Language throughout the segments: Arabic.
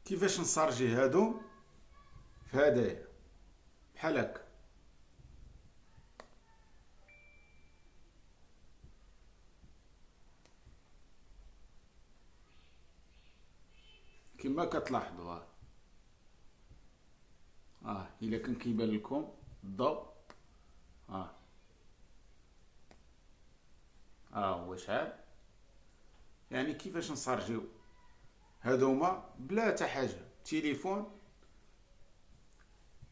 كيفاش نصارجي هادو في هدايا بحال هكا. كما كتلاحظوا الا كان كيبان لكم الضوء اه هو شحال. يعني كيفاش نصارجيو هادوما بلا حتى حاجه، تليفون.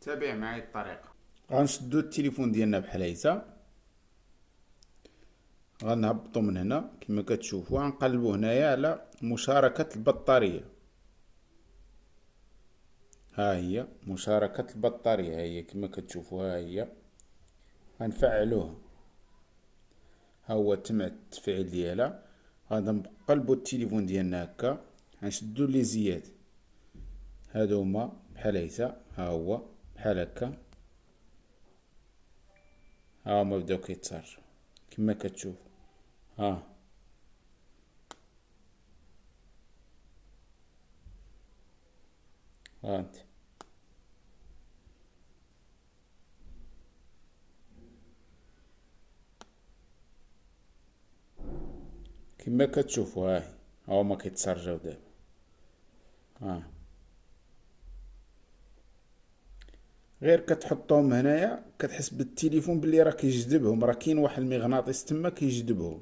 تابع معايا الطريقه. غنشدو التليفون ديالنا بحال هيتا، غنهبطو من هنا كما كتشوفوا، غنقلبو هنايا على مشاركه البطاريه. ها هي مشاركه البطاريه، ها هي كما كتشوفوا، ها هي غنفعلوه. ها هو تم التفعيل ديالها. غادي نقلبو التليفون ديالنا هكا، غنشدو لي زياد هادو هما بحال هيتا، ها هو بحال هكا. ها هما بداو كيتسارجو كما كتشوف. ها انت كما كتشوفوا، ها هما كيتسارجاو دابا. غير كتحطهم هنايا كتحس بالتليفون بلي راه كيجذبهم، راه كاين واحد المغناطيس تما كيجذبهم.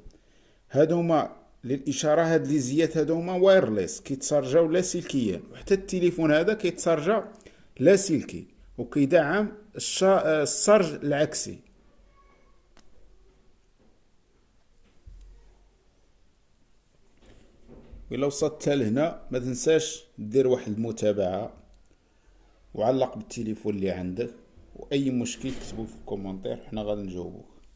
هادو هما للاشاره، هاد لي زيات هادو هما وايرليس، كيتسارجاو لاسلكيا، وحتى التليفون هذا كيتسارجا لاسلكي وكيدعم السرج العكسي. إلا وصلت لهنا ما تنساش دير واحد المتابعة وعلق بالتليفون اللي عندك، واي مشكل كتبوا في الكومنتير حنا غادي نجاوبوك.